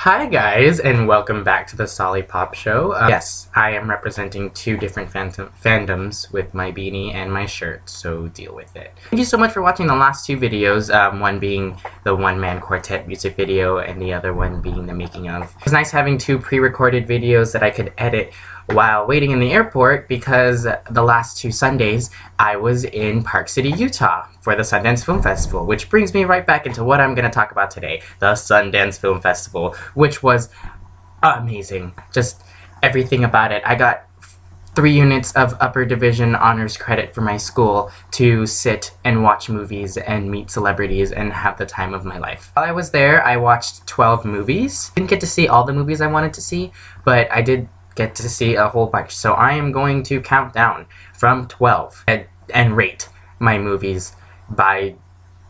Hi guys, and welcome back to the Solly Pop Show. Yes, I am representing two different fandoms with my beanie and my shirt, so deal with it. Thank you so much for watching the last two videos, one being the one-man quartet music video and the other one being the making of. It was nice having two pre-recorded videos that I could edit while waiting in the airport because the last two Sundays I was in Park City, Utah for the Sundance Film Festival, which brings me right back into what I'm going to talk about today, the Sundance Film Festival, which was amazing. Just everything about it. I got 3 units of upper division honors credit for my school to sit and watch movies and meet celebrities and have the time of my life. While I was there, I watched 12 movies. Didn't get to see all the movies I wanted to see, but I did get to see a whole bunch. So I am going to count down from 12 and rate my movies by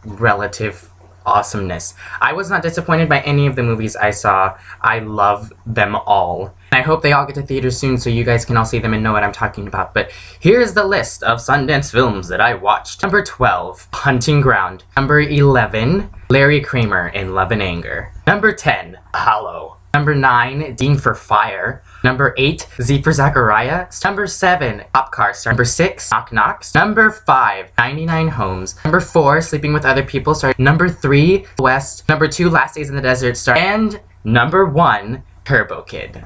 relative awesomeness. I was not disappointed by any of the movies I saw. I love them all. I hope they all get to theaters soon so you guys can all see them and know what I'm talking about. But here's the list of Sundance films that I watched. Number 12, Hunting Ground. Number 11, Larry Kramer in Love and Anger. Number 10, Hollow. Number 9, Dean for Fire. Number 8, Z for Zachariah. Number 7, Cop Car Star. Number 6, Knock Knocks. Number 5, 99 Homes. Number 4, Sleeping with Other People Star. Number 3, West. Number 2, Last Days in the Desert Star. And number 1, Turbo Kid.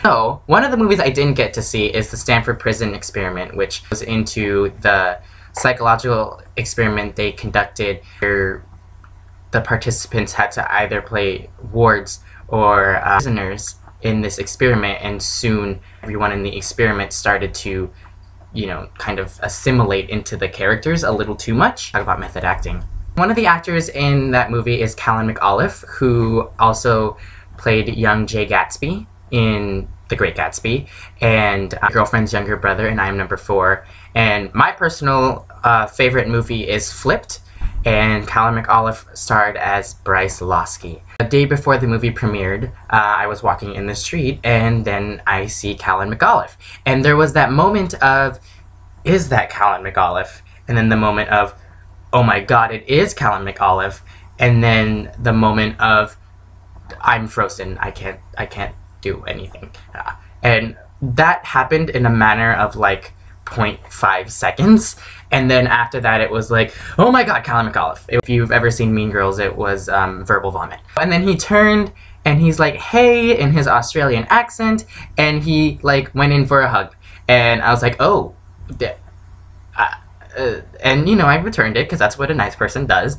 So, one of the movies I didn't get to see is the Stanford Prison Experiment, which was into the psychological experiment they conducted where the participants had to either play wards or prisoners in this experiment, and soon everyone in the experiment started to, kind of assimilate into the characters a little too much. Talk about method acting. One of the actors in that movie is Callan McAuliffe, who also played young Jay Gatsby in The Great Gatsby, and my girlfriend's younger brother, and I am number 4. And my personal favorite movie is Flipped, and Callan McAuliffe starred as Bryce Losky. The day before the movie premiered, I was walking in the street, and then I see Callan McAuliffe. And there was that moment of, is that Callan McAuliffe? And then the moment of, oh my god, it is Callan McAuliffe. And then the moment of, I'm frozen, I can't do anything. And that happened in a manner of like 0.5 seconds, and then after that it was like, oh my god, Callan McAuliffe. If you've ever seen Mean Girls, it was verbal vomit. And then he turned and he's like, hey, in his Australian accent, and he like went in for a hug, and I was like, oh, and I returned it because that's what a nice person does.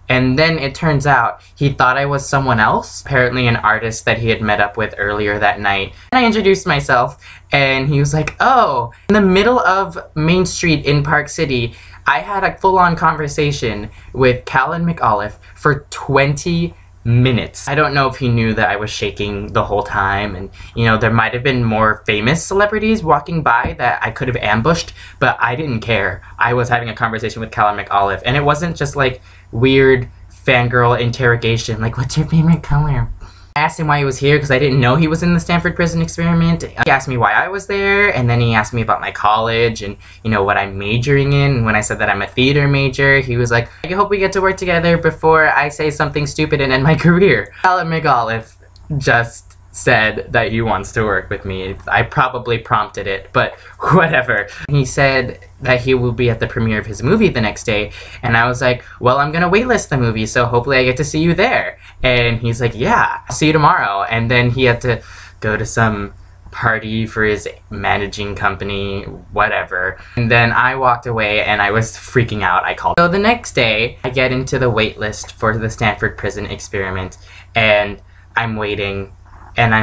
And then it turns out he thought I was someone else, apparently an artist that he had met up with earlier that night. And I introduced myself, and he was like, oh. In the middle of Main Street in Park City, I had a full-on conversation with Callan McAuliffe for 20 minutes. I don't know if he knew that I was shaking the whole time, and there might have been more famous celebrities walking by that I could have ambushed, but I didn't care. I was having a conversation with Callan McAuliffe, and it wasn't just like weird fangirl interrogation, like, what's your favorite color? I asked him why he was here because I didn't know he was in the Stanford Prison Experiment. He asked me why I was there, and then he asked me about my college and, what I'm majoring in. And when I said that I'm a theater major, he was like, I hope we get to work together before I say something stupid and end my career. Callan McAuliffe just said that he wants to work with me. I probably prompted it, but whatever. He said that he will be at the premiere of his movie the next day, and I was like, well, I'm gonna waitlist the movie, so hopefully I get to see you there. And he's like, yeah, I'll see you tomorrow. And then he had to go to some party for his managing company, whatever. And then I walked away and I was freaking out. I called. So the next day, I get into the waitlist for the Stanford Prison Experiment, and I'm waiting, and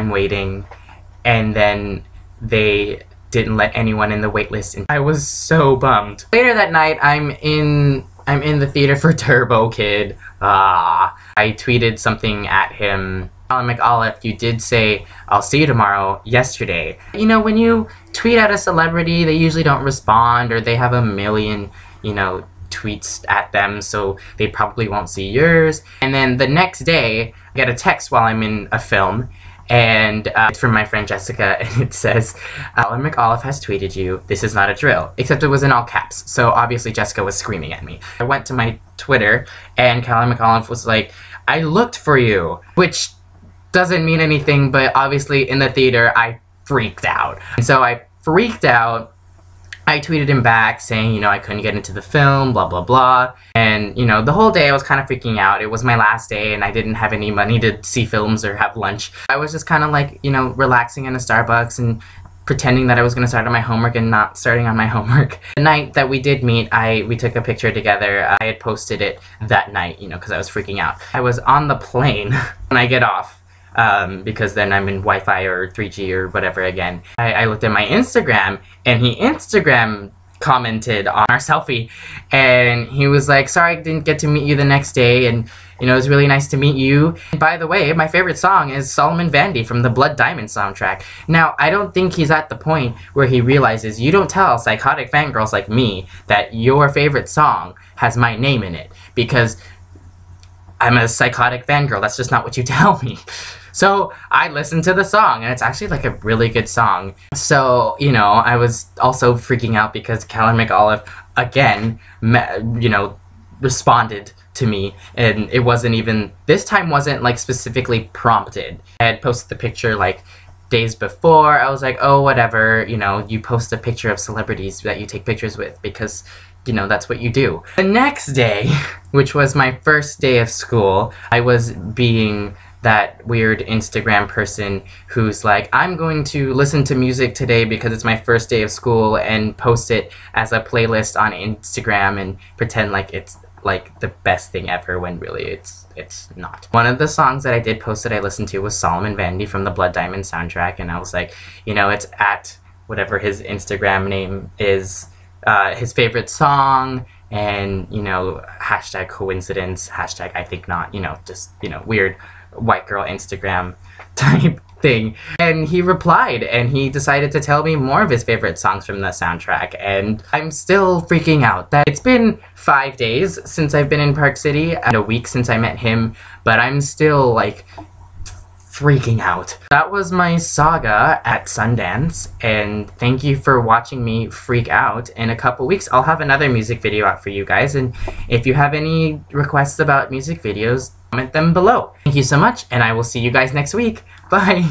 then they didn't let anyone in the waitlist, and I was so bummed. Later that night, I'm in the theater for Turbo Kid. I tweeted something at him. Callan McAuliffe, you did say, I'll see you tomorrow, yesterday. When you tweet at a celebrity, they usually don't respond, or they have a million, tweets at them, so they probably won't see yours. And then the next day, I get a text while I'm in a film, and it's from my friend Jessica, and it says, Callan McAuliffe has tweeted you, this is not a drill, except it was in all caps, so obviously Jessica was screaming at me. I went to my Twitter, and Callan McAuliffe was like, I looked for you, which doesn't mean anything, but obviously in the theater I freaked out. And so I freaked out. I tweeted him back saying, you know, I couldn't get into the film, blah, blah, blah. And, you know, the whole day I was kind of freaking out. It was my last day and I didn't have any money to see films or have lunch. I was just kind of like, you know, relaxing in a Starbucks and pretending that I was going to start on my homework and not starting on my homework. The night that we did meet, we took a picture together. I had posted it that night, you know, because I was freaking out. I was on the plane when I get off. Because then I'm in Wi-Fi or 3G or whatever again. I looked at my Instagram, and he Instagram commented on our selfie, and he was like, sorry I didn't get to meet you the next day, and you know, it was really nice to meet you. And by the way, my favorite song is Solomon Vandy from the Blood Diamond soundtrack. Now, I don't think he's at the point where he realizes you don't tell psychotic fangirls like me that your favorite song has my name in it, because I'm a psychotic fangirl. That's just not what you tell me. So I listened to the song, and it's actually like a really good song. So, you know, I was also freaking out because Callan McAuliffe, again, you know, responded to me, and it wasn't even, this time wasn't like specifically prompted. I had posted the picture like days before. I was like, oh, whatever, you know, you post a picture of celebrities that you take pictures with because, you know, that's what you do. The next day, which was my first day of school, I was being that weird Instagram person who's like, I'm going to listen to music today because it's my first day of school and post it as a playlist on Instagram and pretend like it's like the best thing ever when really it's not. One of the songs that I did post that I listened to was Solomon Vandy from the Blood Diamond soundtrack, and I was like, you know, it's at whatever his Instagram name is, his favorite song, and, you know, hashtag coincidence, hashtag I think not, you know, just, you know, weird white girl Instagram type thing. And he replied, and he decided to tell me more of his favorite songs from the soundtrack, and I'm still freaking out. That it's been 5 days since I've been in Park City and a week since I met him, but I'm still like freaking out. That was my saga at Sundance, and thank you for watching me freak out. In a couple weeks I'll have another music video out for you guys, and if you have any requests about music videos, comment them below. Thank you so much, and I will see you guys next week. Bye!